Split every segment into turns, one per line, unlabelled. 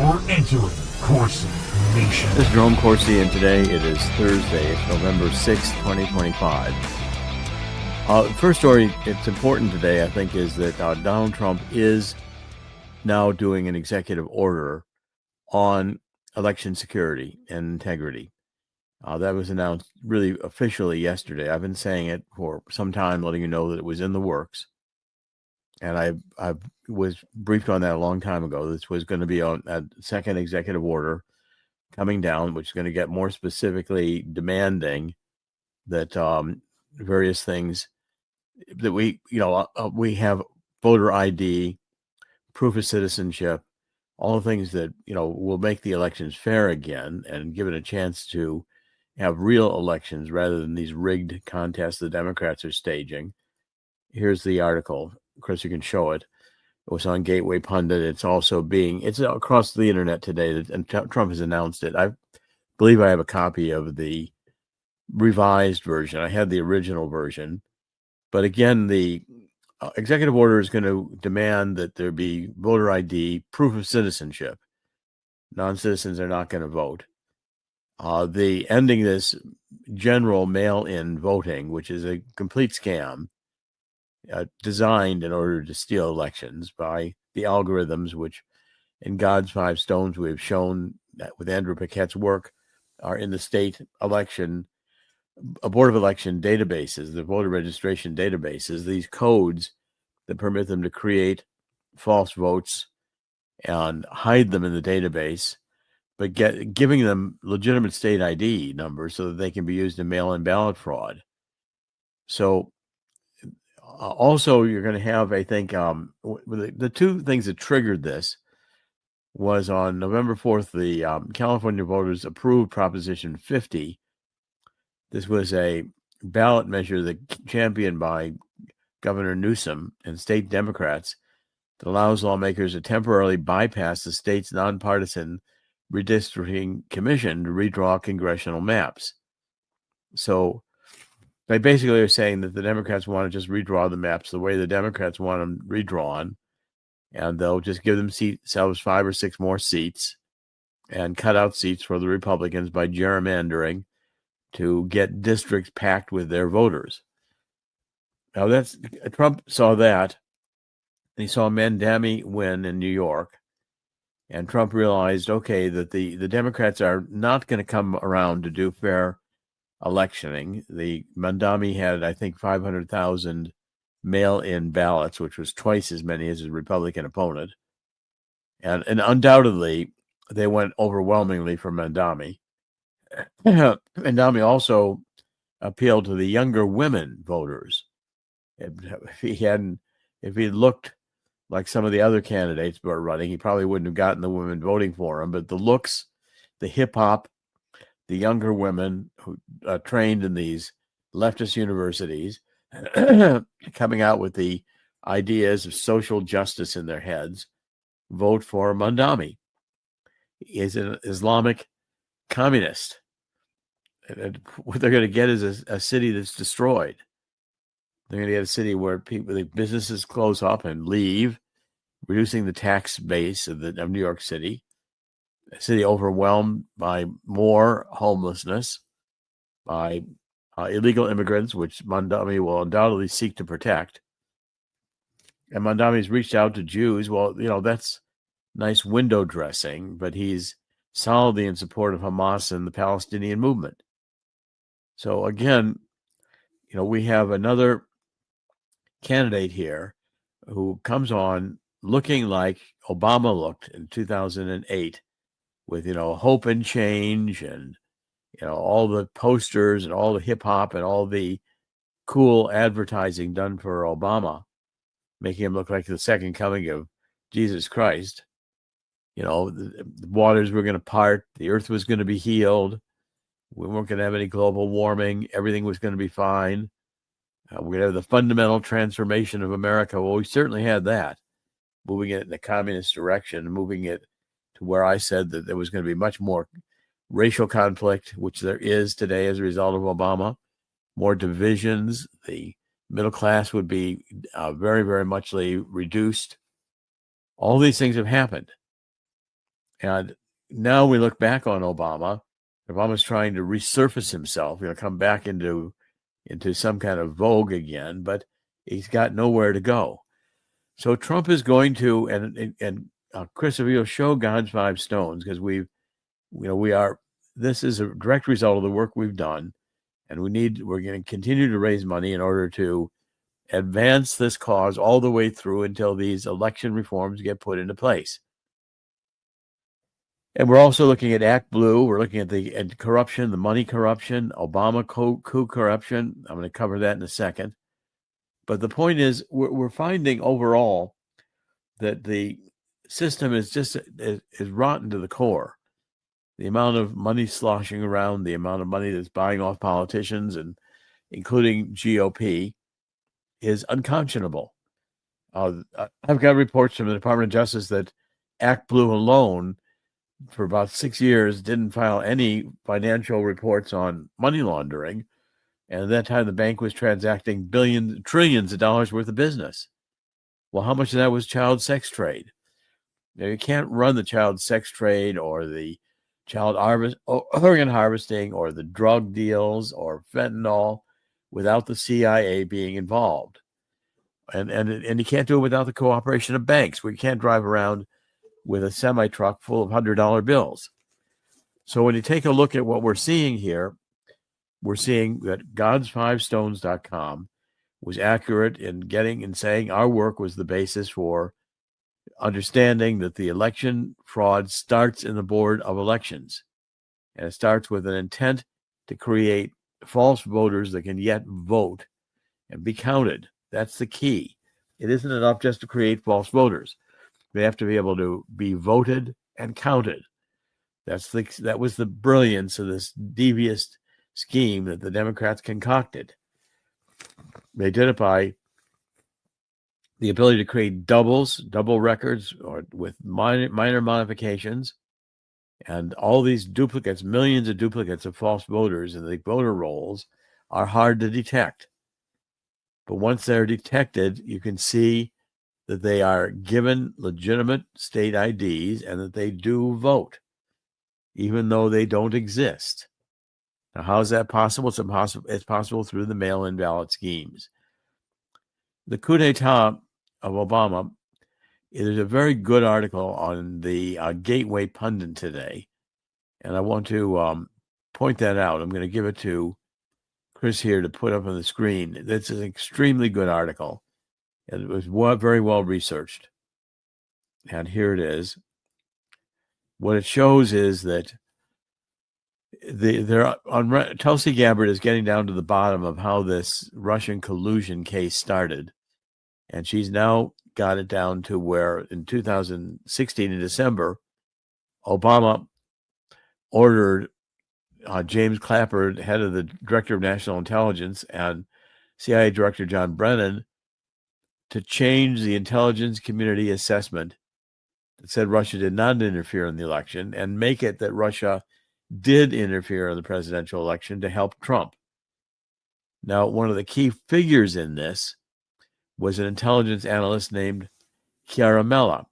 You're entering Corsi Nation.
This is Jerome Corsi, and today it is Thursday, it's November 6th, 2025. First story, it's important today, I think, is that Donald Trump is now doing an executive order on election security and integrity. That was announced really officially yesterday. I've been saying it for some time, letting you know that it was in the works. And I was briefed on that a long time ago. This was going to be on a second executive order coming down, which is going to get more specifically demanding that various things that we have voter ID, proof of citizenship, all the things that, will make the elections fair again and give it a chance to have real elections rather than these rigged contests the Democrats are staging. Here's the article. Of course, you can show it. It was on Gateway Pundit. It's across the internet today, and Trump has announced it. I believe I have a copy of the revised version. I had the original version. But again, the executive order is going to demand that there be voter ID, proof of citizenship. Non-citizens are not going to vote. The ending this general mail-in voting, which is a complete scam, designed in order to steal elections by the algorithms, which in God's Five Stones we have shown that with Andrew Paquette's work are in the state election, board of election databases, the voter registration databases, these codes that permit them to create false votes and hide them in the database, but giving them legitimate state ID numbers so that they can be used in mail-in ballot fraud. So also you're going to have, I think, the two things that triggered this was on November 4th, the California voters approved Proposition 50. This was a ballot measure that championed by Governor Newsom and state Democrats that allows lawmakers to temporarily bypass the state's nonpartisan redistricting commission to redraw congressional maps. So they basically are saying that the Democrats want to just redraw the maps the way the Democrats want them redrawn, and they'll just give themselves 5 or 6 more seats and cut out seats for the Republicans by gerrymandering to get districts packed with their voters. Now Trump saw that, and he saw Mandami win in New York, and Trump realized, okay, that the Democrats are not going to come around to do fair electioning. The Mandami had, I think, 500,000 mail-in ballots, which was twice as many as his Republican opponent, and undoubtedly they went overwhelmingly for Mandami. Mandami also appealed to the younger women voters. If he looked like some of the other candidates who are running, he probably wouldn't have gotten the women voting for him. But the looks, the hip hop, the younger women who trained in these leftist universities, coming out with the ideas of social justice in their heads, vote for Mandami. He is an Islamic communist. And what they're going to get is a city that's destroyed. They're going to get a city where the businesses close up and leave, reducing the tax base of New York City. A city overwhelmed by more homelessness, by illegal immigrants, which Mandami will undoubtedly seek to protect. And Mandami's reached out to Jews. Well, that's nice window dressing, but he's solidly in support of Hamas and the Palestinian movement. So again, we have another candidate here who comes on looking like Obama looked in 2008 with, hope and change and, all the posters and all the hip hop and all the cool advertising done for Obama, making him look like the second coming of Jesus Christ. The waters were going to part, the earth was going to be healed. We weren't going to have any global warming. Everything was going to be fine. We're going to have the fundamental transformation of America. Well, we certainly had that, moving it in the communist direction, moving it to where I said that there was going to be much more racial conflict, which there is today as a result of Obama, more divisions. The middle class would be very, very muchly reduced. All these things have happened. And now we look back on Obama. Obama's trying to resurface himself, come back into some kind of vogue again, but he's got nowhere to go. So Trump is going to, and Chris, if you'll show God's five stones, because this is a direct result of the work we've done, and we're going to continue to raise money in order to advance this cause all the way through until these election reforms get put into place. And we're also looking at Act Blue. We're looking at corruption, the money corruption, Obama coup corruption. I'm going to cover that in a second. But the point is, we're finding overall that the system is rotten to the core. The amount of money sloshing around, the amount of money that's buying off politicians, and including GOP, is unconscionable. I've got reports from the Department of Justice that Act Blue alone, for about 6 years, didn't file any financial reports on money laundering. And at that time, the bank was transacting trillions of dollars worth of business. Well, how much of that was child sex trade? You can't run the child sex trade or the child organ harvesting or the drug deals or fentanyl without the CIA being involved. And you can't do it without the cooperation of banks. We can't drive around with a semi-truck full of $100 bills. So when you take a look at what we're seeing here, we're seeing that gods5stones.com was accurate in saying our work was the basis for understanding that the election fraud starts in the Board of Elections. And it starts with an intent to create false voters that can yet vote and be counted. That's the key. It isn't enough just to create false voters. They have to be able to be voted and counted. That was the brilliance of this devious scheme that the Democrats concocted. They did it by the ability to create double records, or with minor modifications, and all these duplicates, millions of duplicates of false voters in the voter rolls are hard to detect. But once they're detected, you can see that they are given legitimate state IDs and that they do vote, even though they don't exist. Now, how is that possible? It's possible through the mail-in ballot schemes. The coup d'etat of Obama, there's a very good article on the Gateway Pundit today, and I want to point that out. I'm going to give it to Chris here to put up on the screen. That's an extremely good article, and it was very well researched. And here it is. What it shows is that Tulsi Gabbard is getting down to the bottom of how this Russian collusion case started. And she's now got it down to where in 2016, in December, Obama ordered James Clapper, head of the Director of National Intelligence, and CIA Director John Brennan, to change the intelligence community assessment that said Russia did not interfere in the election and make it that Russia did interfere in the presidential election to help Trump. Now, one of the key figures in this was an intelligence analyst named Chiara Mella.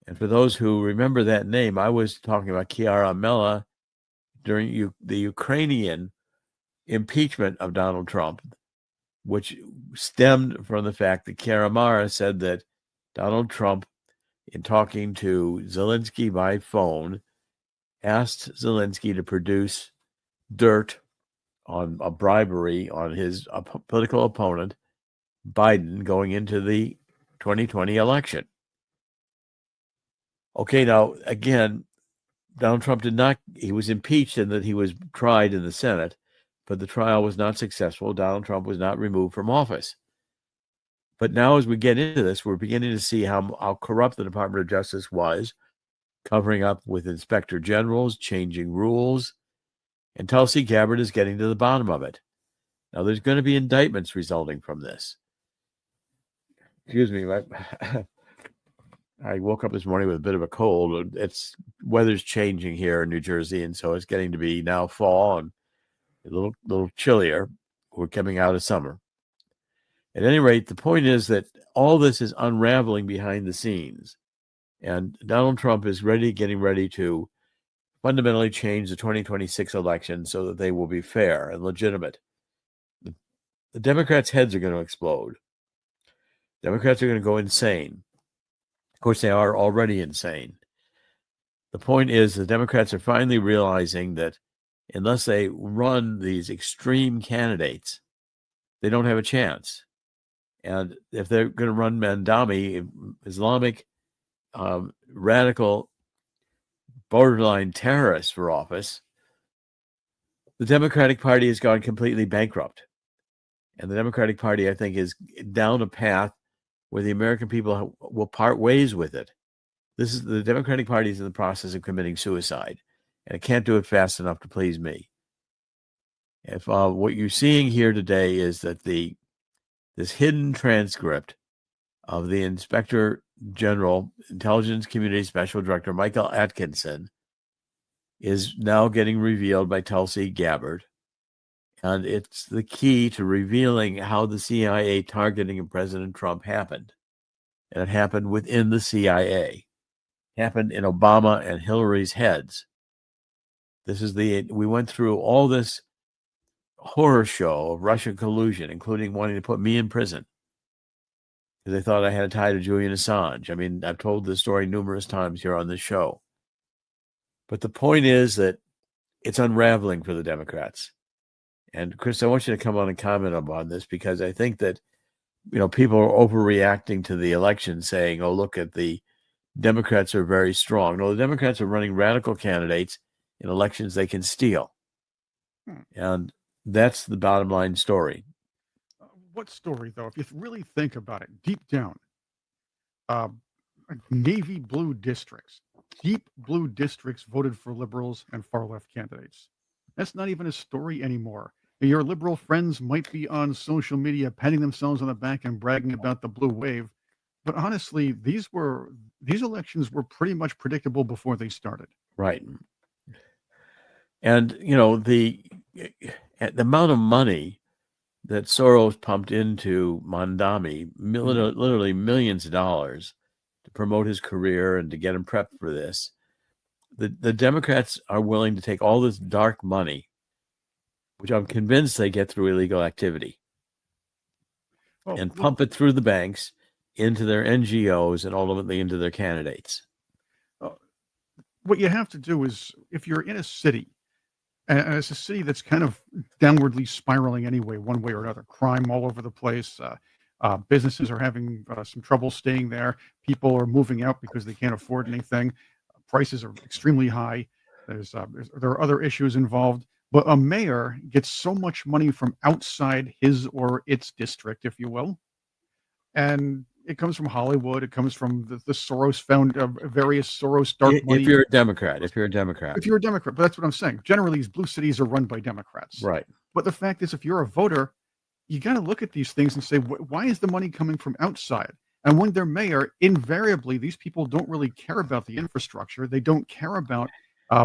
And for those who remember that name, I was talking about Chiara Mella during the Ukrainian impeachment of Donald Trump, which stemmed from the fact that Chiara Mella said that Donald Trump, in talking to Zelensky by phone, asked Zelensky to produce dirt on a bribery on his political opponent, Biden, going into the 2020 election. Okay, now, again, Donald Trump he was impeached in that he was tried in the Senate, but the trial was not successful. Donald Trump was not removed from office. But now, as we get into this, we're beginning to see how corrupt the Department of Justice was, covering up with inspector generals, changing rules, and Tulsi Gabbard is getting to the bottom of it. Now, there's going to be indictments resulting from this. Excuse me, I woke up this morning with a bit of a cold. Weather's changing here in New Jersey, and so it's getting to be now fall and a little chillier. We're coming out of summer. At any rate, the point is that all this is unraveling behind the scenes. And Donald Trump is getting ready to fundamentally change the 2026 election so that they will be fair and legitimate. The Democrats' heads are going to explode. Democrats are going to go insane. Of course, they are already insane. The point is the Democrats are finally realizing that unless they run these extreme candidates, they don't have a chance. And if they're going to run Mandami, Islamic radical borderline terrorists for office, the Democratic Party has gone completely bankrupt. And the Democratic Party, I think, is down a path where the American people will part ways with it. The Democratic Party is in the process of committing suicide, and it can't do it fast enough to please me. If what you're seeing here today is that this hidden transcript of the Inspector General, Intelligence Community Special Director Michael Atkinson, is now getting revealed by Tulsi Gabbard. And it's the key to revealing how the CIA targeting of President Trump happened. And it happened within the CIA. It happened in Obama and Hillary's heads. We went through all this horror show of Russian collusion, including wanting to put me in prison because they thought I had a tie to Julian Assange. I mean, I've told this story numerous times here on this show. But the point is that it's unraveling for the Democrats. And Chris, I want you to come on and comment on this, because I think that, people are overreacting to the election, saying, oh, look at the Democrats are very strong. No, the Democrats are running radical candidates in elections they can steal. And that's the bottom line story.
What story, though? If you really think about it, deep down, navy blue districts, deep blue districts voted for liberals and far left candidates. That's not even a story anymore. Your liberal friends might be on social media patting themselves on the back and bragging about the blue wave, but honestly, these elections were pretty much predictable before they started.
Right. And the amount of money that Soros pumped into Mandami, literally millions of dollars, to promote his career and to get him prepped for this. The Democrats are willing to take all this dark money, which I'm convinced they get through illegal activity, and pump it through the banks into their NGOs and ultimately into their candidates.
What you have to do is, if you're in a city, and it's a city that's kind of downwardly spiraling anyway, one way or another, crime all over the place, businesses are having some trouble staying there, people are moving out because they can't afford anything, prices are extremely high, there are other issues involved. But a mayor gets so much money from outside his or its district, if you will, and it comes from Hollywood. It comes from the Soros found various Soros dark money.
If you're a Democrat,
but that's what I'm saying. Generally, these blue cities are run by Democrats,
right?
But the fact is, if you're a voter, you got to look at these things and say, why is the money coming from outside? And when they're mayor, invariably, these people don't really care about the infrastructure. They don't care about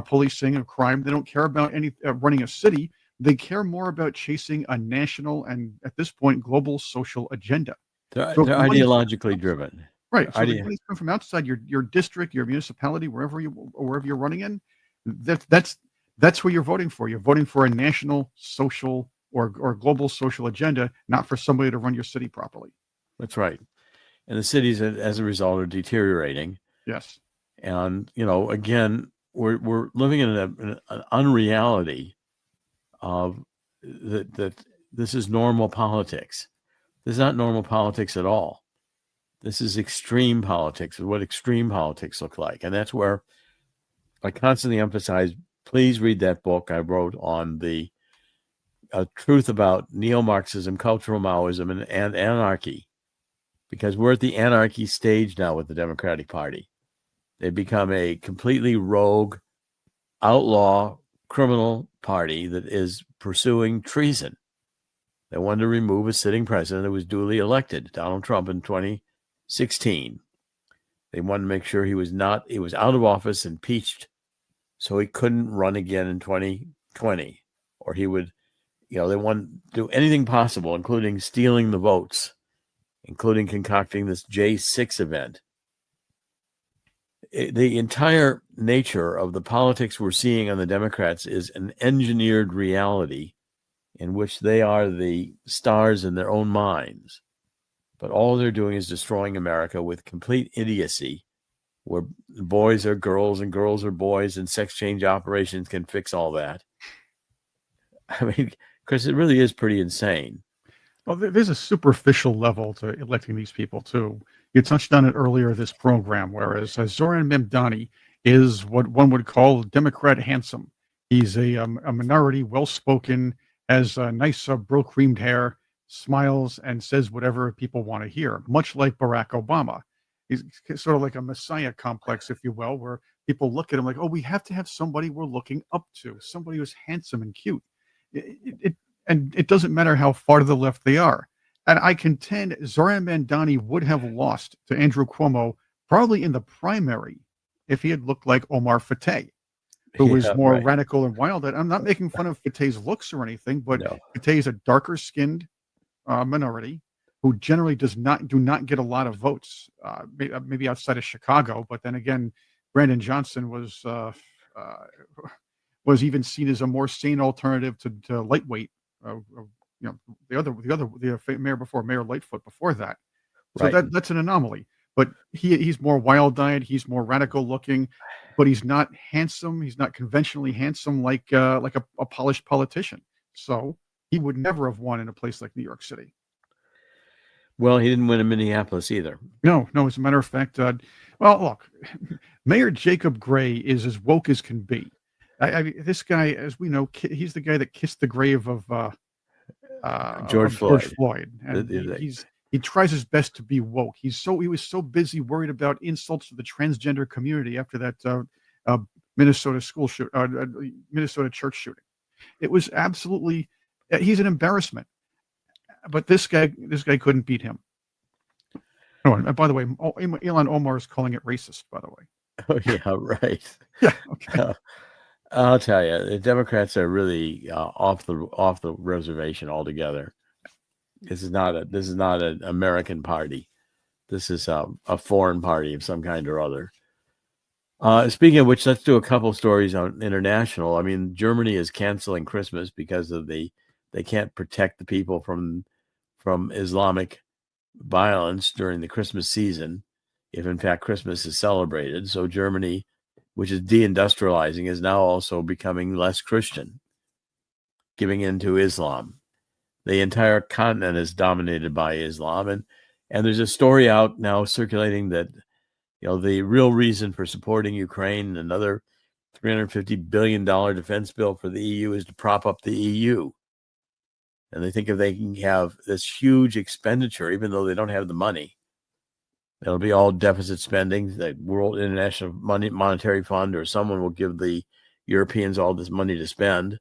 policing of crime. They don't care about running a city. They care more about chasing a national and, at this point, global social agenda.
They're ideologically driven.
Right. So the money's come from outside your district, your municipality, wherever you're running in. That's who you're voting for. You're voting for a national social or global social agenda, not for somebody to run your city properly.
That's right. And the cities, as a result, are deteriorating.
Yes.
And again, we're living in an unreality of that this is normal politics. This is not normal politics at all. This is extreme politics, what extreme politics look like. And that's where I constantly emphasize, please read that book I wrote on the truth about neo-Marxism, cultural Maoism, and anarchy, because we're at the anarchy stage now with the Democratic Party. They've become a completely rogue, outlaw, criminal party that is pursuing treason. They wanted to remove a sitting president who was duly elected, Donald Trump, in 2016. They wanted to make sure he was out of office, impeached, so he couldn't run again in 2020, or he would, they wanted to do anything possible, including stealing the votes, including concocting this J6 event. the entire nature of the politics we're seeing on the Democrats is an engineered reality in which they are the stars in their own minds. But all they're doing is destroying America with complete idiocy, where boys are girls and girls are boys, and sex change operations can fix all that. I mean, Chris, it really is pretty insane.
Well, there's a superficial level to electing these people too. You touched on it earlier this program, whereas Zoran Memdani is what one would call Democrat handsome. He's a minority, well-spoken, has nice bro-creamed hair, smiles, and says whatever people want to hear, much like Barack Obama. He's sort of like a messiah complex, if you will, where people look at him like, oh, we have to have somebody we're looking up to, somebody who's handsome and cute. And it doesn't matter how far to the left they are. And I contend Zoran Mandani would have lost to Andrew Cuomo probably in the primary if he had looked like Omar Fateh, who was more
right.
radical and wild. And I'm not making fun of Fateh's looks or anything, but
No.
Fateh is a darker skinned minority who generally do not get a lot of votes, maybe outside of Chicago. But then again, Brandon Johnson was even seen as a more sane alternative to lightweight. The mayor before, Mayor Lightfoot before that. So
Right.
that's an anomaly. But he's more wild-eyed, he's more radical looking, but he's not handsome. He's not conventionally handsome like a polished politician. So he would never have won in a place like New York City.
Well, he didn't win in Minneapolis either.
No. As a matter of fact, well, look, Mayor Jacob Gray is as woke as can be. I mean, this guy, as we know, he's the guy that kissed the grave of
George
Floyd, and
The-
he tries his best to be woke. He was so busy worried about insults to the transgender community after that Minnesota Minnesota church shooting. It was absolutely, he's an embarrassment. But this guy couldn't beat him. Oh, and by the way, Elon Omar is calling it racist, by the way.
Oh, yeah, right.
Yeah, okay.
I'll tell you, the Democrats are really off the reservation altogether. This is not an American party. This is a foreign party of some kind or other. Speaking of which, let's do a couple stories on international. I mean, Germany is canceling Christmas because of they can't protect the people from Islamic violence during the Christmas season, if in fact Christmas is celebrated. So Germany, which is deindustrializing, is now also becoming less Christian, giving in to Islam. The entire continent is dominated by Islam, and there's a story out now circulating that the real reason for supporting Ukraine, another $350 billion defense bill for the EU, is to prop up the EU. And they think if they can have this huge expenditure, even though they don't have the money, it'll be all deficit spending. The World International Monetary Fund or someone will give the Europeans all this money to spend,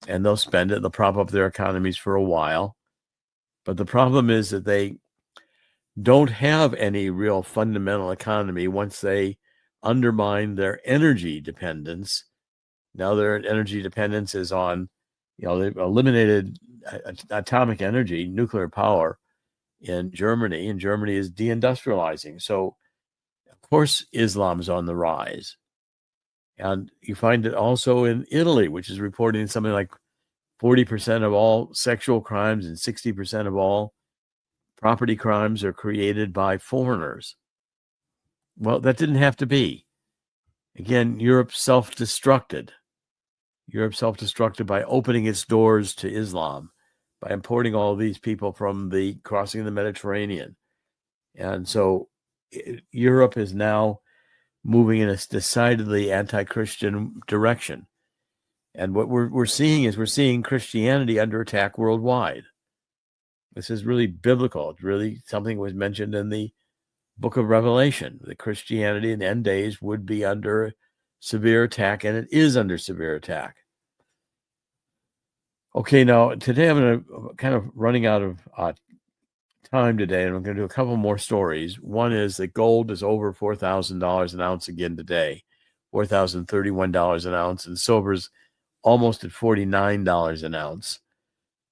and they'll spend it. They'll prop up their economies for a while. But the problem is that they don't have any real fundamental economy once they undermine their energy dependence. Now their energy dependence is on, they've eliminated atomic energy, nuclear power in Germany, and Germany is deindustrializing. So, of course, Islam's on the rise. And you find it also in Italy, which is reporting something like 40% of all sexual crimes and 60% of all property crimes are created by foreigners. Well, that didn't have to be. Again, Europe self-destructed. Europe self-destructed by opening its doors to Islam, by importing all these people from crossing the Mediterranean. And so Europe is now moving in a decidedly anti-Christian direction. And what we're seeing Christianity under attack worldwide. This is really biblical. It's really something was mentioned in the book of Revelation, that Christianity in the end days would be under severe attack, and it is under severe attack. Okay, now today I'm going to kind of running out of time today, and I'm going to do a couple more stories. One is that gold is over $4,000 an ounce again today, $4,031 an ounce, and silver's almost at $49 an ounce.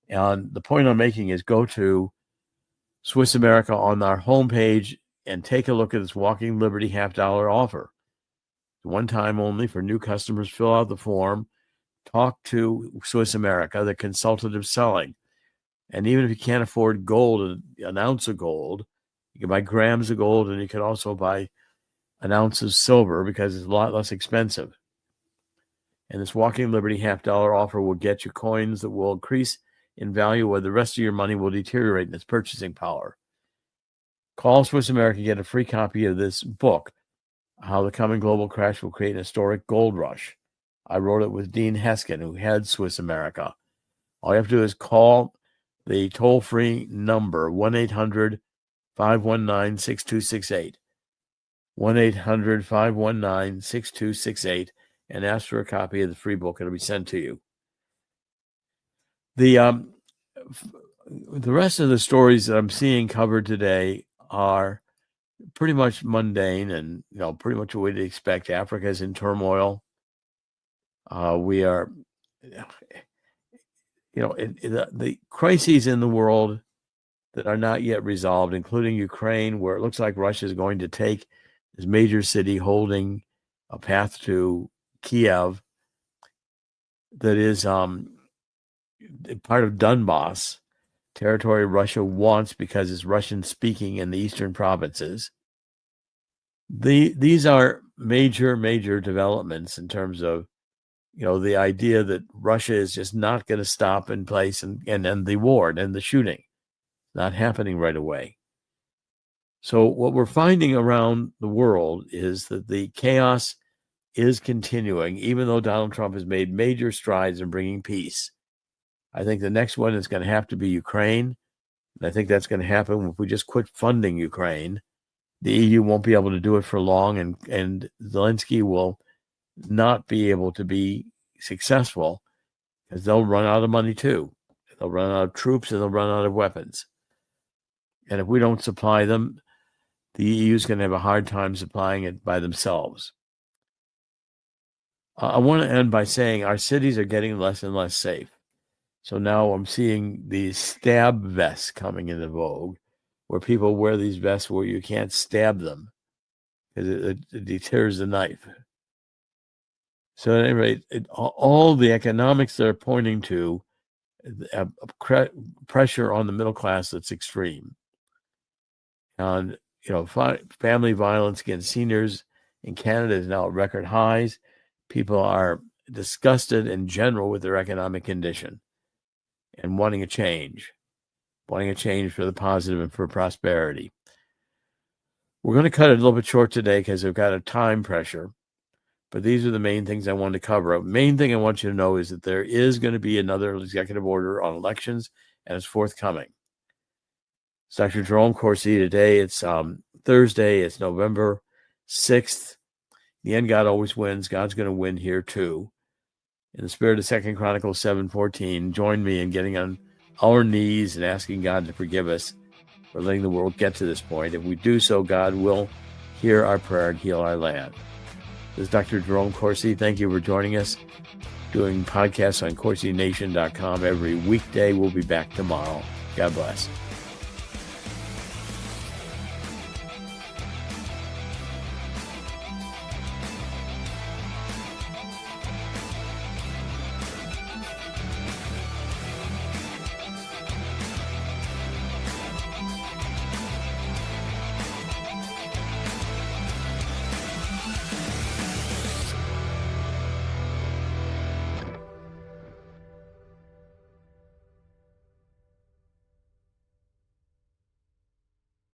And the point I'm making is go to Swiss America on our homepage and take a look at this Walking Liberty $50 offer. One time only for new customers. Fill out the form, talk to Swiss America, the consultative selling. And even if you can't afford gold, an ounce of gold, you can buy grams of gold, and you can also buy an ounce of silver because it's a lot less expensive. And this Walking Liberty $50 offer will get you coins that will increase in value, where the rest of your money will deteriorate in its purchasing power. Call Swiss America, get a free copy of this book, How the Coming Global Crash Will Create an Historic Gold Rush. I wrote it with Dean Heskin, who heads Swiss America. All you have to do is call the toll-free number, 1-800-519-6268. 1-800-519-6268, and ask for a copy of the free book. It'll be sent to you. The rest of the stories that I'm seeing covered today are pretty much mundane and pretty much what we'd expect. Africa is in turmoil. We are, the crises in the world that are not yet resolved, including Ukraine, where it looks like Russia is going to take this major city, holding a path to Kiev that is part of Donbass territory Russia wants because it's Russian speaking in the eastern provinces. These are major developments in terms of the idea that Russia is just not going to stop in place and end the war and end the shooting. Not happening right away. So what we're finding around the world is that the chaos is continuing, even though Donald Trump has made major strides in bringing peace. I think the next one is going to have to be Ukraine. And I think that's going to happen if we just quit funding Ukraine. The EU won't be able to do it for long, and Zelensky will not be able to be successful because they'll run out of money too. They'll run out of troops and they'll run out of weapons. And if we don't supply them, the EU is going to have a hard time supplying it by themselves. I want to end by saying our cities are getting less and less safe. So now I'm seeing these stab vests coming into vogue, where people wear these vests where you can't stab them because it deters the knife. So at any rate, all the economics that are pointing to pressure on the middle class that's extreme. And, family violence against seniors in Canada is now at record highs. People are disgusted in general with their economic condition and wanting a change for the positive and for prosperity. We're going to cut it a little bit short today because we've got a time pressure, but these are the main things I wanted to cover. The main thing I want you to know is that there is going to be another executive order on elections, and it's forthcoming. It's Dr. Jerome Corsi today. It's Thursday. It's November 6th. In the end, God always wins. God's going to win here too. In the spirit of 2 Chronicles 7:14, join me in getting on our knees and asking God to forgive us for letting the world get to this point. If we do so, God will hear our prayer and heal our land. This is Dr. Jerome Corsi. Thank you for joining us. Doing podcasts on CorsiNation.com every weekday. We'll be back tomorrow. God bless.